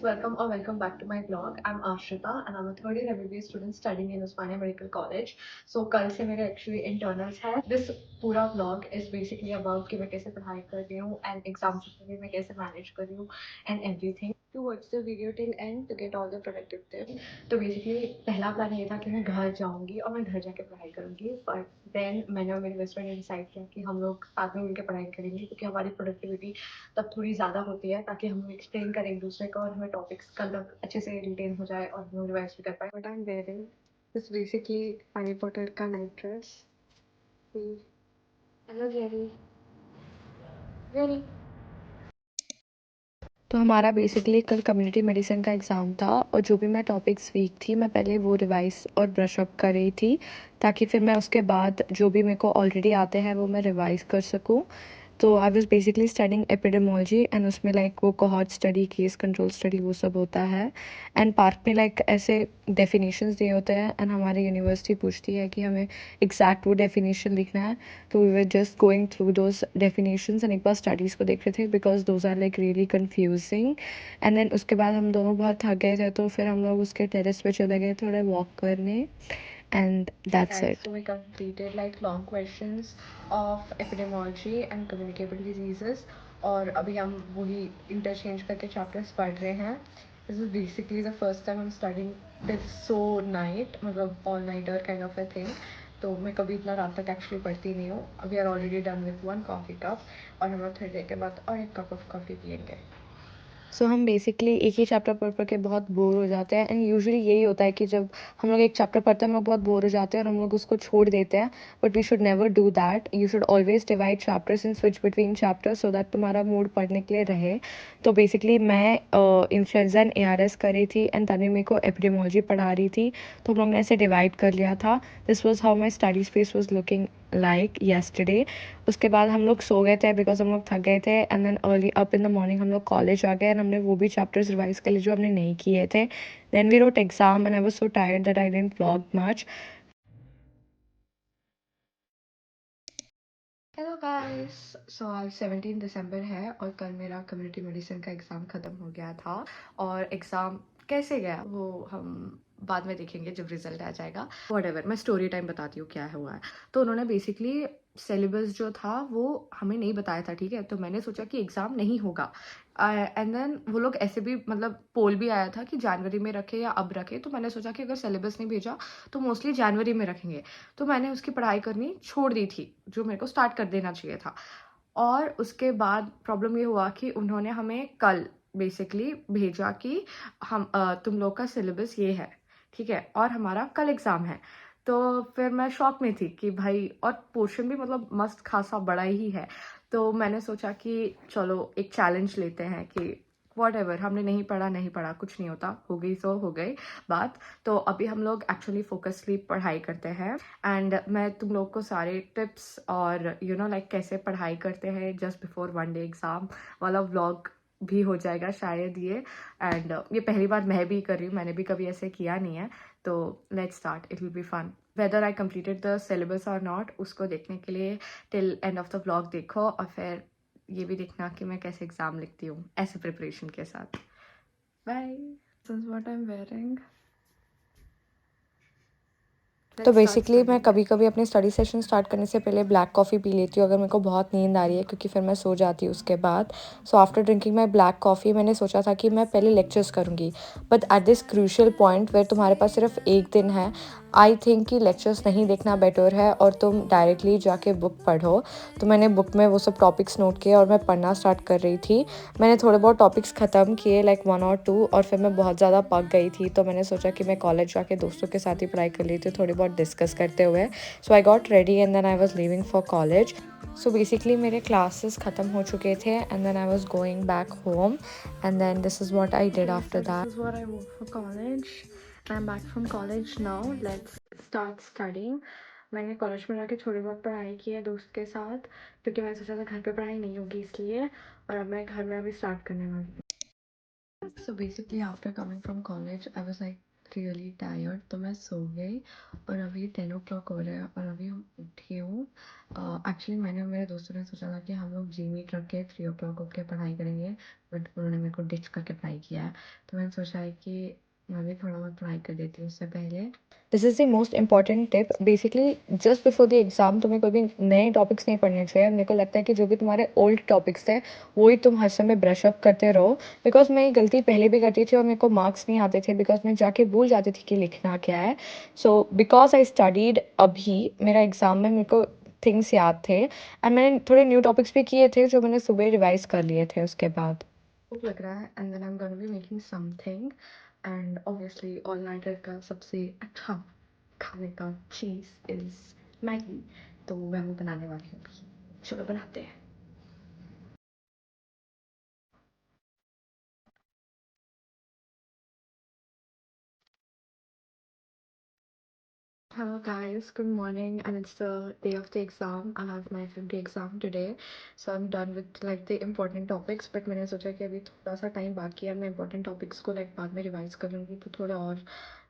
guys, welcome back to my vlog. I'm Ashrita and I'm a third year MBBS student studying in Osmania Medical College. So कल से मेरे actually internals है. This पूरा vlog is basically about कि मैं कैसे पढ़ाई कर रही हूँ and exam से पहले मैं कैसे manage कर रही हूँ and everything. To watch the video till end to get all the productive tips. तो बेसिकली पहला प्लान ये था कि मैं घर जाऊंगी और मैं घर जाके पढ़ाई करूंगी, बट देन मैंने और मेरे बेस्ट फ्रेंड ने डिसाइड किया कि हम लोग साथ में मिलकर पढ़ाई करेंगे क्योंकि हमारी प्रोडक्टिविटी तब थोड़ी ज़्यादा होती है ताकि हम एक्सप्लेन करें एक दूसरे को और हमें टॉपिक्स का मतलब अच्छे से रिटेन हो जाए और हम रिवाइज भी कर पाए. But I am wearing this basically Harry Potter का night dress. Hello Jerry. Jerry. तो हमारा बेसिकली कल कम्युनिटी मेडिसिन का एग्ज़ाम था और जो भी मैं टॉपिक्स वीक थी मैं पहले वो रिवाइज और ब्रश अप कर रही थी ताकि फिर मैं उसके बाद जो भी मेरे को ऑलरेडी आते हैं वो मैं रिवाइज कर सकूं. तो I was basically studying epidemiology and उसमें लाइक वो cohort study, case control study वो सब होता है. एंड पार्ट में लाइक ऐसे डेफिनेशंस दिए होते हैं एंड हमारी यूनिवर्सिटी पूछती है कि हमें एग्जैक्ट वो डेफिनेशन लिखना है. तो we were just going through those definitions and एक बार स्टडीज़ को देख रहे थे because those are like really confusing. And then उसके बाद हम दोनों बहुत थक गए थे तो फिर हम लोग उसके टेरेस पे चले गए थोड़े वॉक करने. And that's it. So we completed like long questions of epidemiology and communicable diseases. और अभी हम वही interchange करके chapters पढ़ रहे हैं. This is basically the first time I'm studying this so night, मतलब all nighter kind of a thing. तो मैं कभी इतना रात तक एक्चुअली पढ़ती नहीं हूँ. We are already done with one coffee cup और हम लोग थोड़ी देर के बाद और एक कप ऑफ कॉफ़ी पियेंगे. हम बेसिकली एक ही चैप्टर पढ़ पढ़ के बहुत बोर हो जाते हैं एंड यूजुअली यही होता है कि जब हम लोग एक चैप्टर पढ़ते हैं हम लोग बहुत बोर हो जाते हैं और हम लोग उसको छोड़ देते हैं. But we should never do that. You should always divide chapters and switch between chapters so that तुम्हारा मूड पढ़ने के लिए रहे. तो बेसिकली मैं इन्फ्लुएंजा एंड ARS कर रही थी एंड तभी मेरे को एपिडेमोलॉजी पढ़ा रही थी. तो हम लोग ने ऐसे डिवाइड कर लिया था. This was how my study space was looking like yesterday. उसके बाद हम लोग सो गए थे बिकॉज हम लोग थक गए थे and then early up in the morning हम लोग कॉलेज आ गए एंड हमने वो भी चैप्टर्स रिवाइज कर लिए जो हमने नहीं किए थे. Then we wrote exam and I was so tired that I didn't vlog much. Hello guys. So आज 17 दिसंबर है और कल मेरा कम्युनिटी मेडिसिन का एग्ज़ाम ख़त्म हो गया था. और एग्ज़ाम कैसे गया वो हम बाद में देखेंगे जब रिजल्ट आ जाएगा. व्हाटएवर, मैं स्टोरी टाइम बताती हूँ क्या हुआ है. तो उन्होंने बेसिकली सिलेबस जो था वो हमें नहीं बताया था, ठीक है. तो मैंने सोचा कि एग्ज़ाम नहीं होगा एंड देन वो लोग ऐसे भी मतलब पोल भी आया था कि जनवरी में रखे या अब रखे. तो मैंने सोचा कि अगर सिलेबस नहीं भेजा तो मोस्टली जनवरी में रखेंगे. तो मैंने उसकी पढ़ाई करनी छोड़ दी थी जो मेरे को स्टार्ट कर देना चाहिए था. और उसके बाद प्रॉब्लम ये हुआ कि उन्होंने हमें कल बेसिकली भेजा कि हम तुम लोग का सिलेबस ये है, ठीक है, और हमारा कल एग्ज़ाम है. तो फिर मैं शॉक में थी कि भाई, और पोर्शन भी मतलब मस्त खासा बड़ा ही है. तो मैंने सोचा कि चलो एक चैलेंज लेते हैं कि व्हाटएवर, हमने नहीं पढ़ा कुछ नहीं होता, हो गई सो हो गई बात. तो अभी हम लोग एक्चुअली फोकसली पढ़ाई करते हैं एंड मैं तुम लोग को सारे टिप्स और लाइक कैसे पढ़ाई करते हैं just before one day exam वाला व्लॉग भी हो जाएगा शायद ये. एंड ये पहली बार मैं भी कर रही हूँ, मैंने भी कभी ऐसे किया नहीं है. तो let's start, it will be fun. Whether I completed the syllabus और नॉट उसको देखने के लिए till end of the vlog देखो और फिर ये भी देखना कि मैं कैसे एग्ज़ाम लिखती हूँ ऐसे प्रिपरेशन के साथ. Bye. This is what I am wearing. तो बेसिकली मैं कभी कभी अपनी स्टडी सेशन स्टार्ट करने से पहले ब्लैक कॉफ़ी पी लेती हूँ अगर मेरे को बहुत नींद आ रही है, क्योंकि फिर मैं सो जाती हूँ उसके बाद. So after drinking my black coffee मैंने सोचा था कि मैं पहले लेक्चर्स करूँगी. But at this crucial point where तुम्हारे पास सिर्फ एक दिन है, आई थिंक कि लेक्चर्स नहीं देखना बेटर है और तुम डायरेक्टली जाके बुक पढ़ो. तो मैंने बुक में वो सब टॉपिक्स नोट किए और मैं पढ़ना स्टार्ट कर रही थी. मैंने थोड़े बहुत टॉपिक्स ख़त्म किए लाइक 1 और 2 और फिर मैं बहुत ज़्यादा पक गई थी. तो मैंने सोचा कि मैं कॉलेज जाके दोस्तों के साथ ही पढ़ाई कर लेती हूँ थोड़ी बहुत डिस्कस करते हुए. So I got ready and then I was leaving for college. So basically मेरे क्लासेस ख़त्म हो चुके थे and then I was going back home and then this is what I did after that. This is what I walk for college. I am back from college now. Let's start studying. मैंने college में जाके थोड़ी बहुत पढ़ाई की है दोस्त के साथ क्योंकि मैंने सोचा था घर पे पढ़ाई नहीं होगी इसलिए, और अब मैं घर में अभी स्टार्ट करने वाली हूँ. So basically after coming from college I was like really tired, तो मैं सो गई और अभी 10 ओ क्लॉक हो रहा है और अभी हम उठी हूँ। एक्चुअली मैंने और मेरे दोस्तों ने सोचा था कि हम लोग जी मीट रख के 3 ओ क्लॉक उठ के पढ़ाई करेंगे, बट उन्होंने मेरे को डिच करके पढ़ाई किया है। तो मैंने सोचा है कि मैं भी थोड़ा बहुत पढ़ाई कर देती हूँ उससे पहले। This is the most important tip. Basically just before the exam तुम्हें कोई भी नए टॉपिक्स नहीं पढ़ने चाहिए। मेरे को लगता है कि जो भी तुम्हारे ओल्ड टॉपिक्स थे वो ही तुम हर समय ब्रश अप करते रहो, बिकॉज मैं ये गलती पहले भी करती थी और मेरे को मार्क्स नहीं आते थे बिकॉज मैं जाके भूल जाती थी कि लिखना क्या है। सो बिकॉज आई स्टडीड, अभी मेरा एग्जाम में मेरे को थिंग्स याद थे एंड मैंने थोड़े न्यू टॉपिक्स भी किए थे जो मैंने सुबह रिवाइज कर लिए थे उसके बाद। भूख लग रहा है and then I am gonna be making something, and obviously all nighter का सबसे अच्छा खाने का चीज़ इज़ मैगी। तो मैं वो बनाने वाली हूँ अभी। चलो बनाते हैं। Hello guys, good morning, and it's the day of the exam. I have my 50 exam today, so I'm done with like the important topics. But मैंने सोचा कि अभी थोड़ा सा टाइम बाकी है, मैं important topics को like बाद में रिवाइज कर लूँगी, तो थोड़े और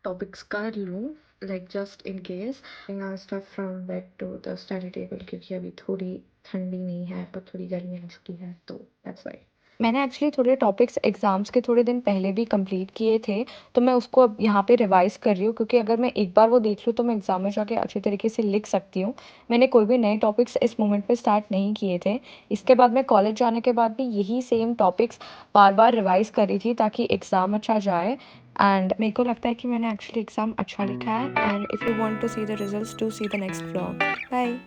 topics कर लूँ like just in case. Now start from bed to the study table क्योंकि अभी थोड़ी ठंडी नहीं है पर थोड़ी गर्मी आ चुकी है, तो that's why मैंने एक्चुअली थोड़े टॉपिक्स एग्ज़ाम्स के थोड़े दिन पहले भी कंप्लीट किए थे, तो मैं उसको अब यहाँ पे रिवाइज़ कर रही हूँ क्योंकि अगर मैं एक बार वो देख लूँ तो मैं एग्ज़ाम में जाके अच्छे तरीके से लिख सकती हूँ। मैंने कोई भी नए टॉपिक्स इस मोमेंट पे स्टार्ट नहीं किए थे। इसके बाद मैं कॉलेज जाने के बाद भी यही सेम टॉपिक्स बार-बार रिवाइज़ कर रही थी ताकि एग्ज़ाम अच्छा जाए, एंड मेरे को लगता है कि मैंने एक्चुअली एग्ज़ाम अच्छा लिखा है। And if you want to see the results, do see the next vlog. Bye.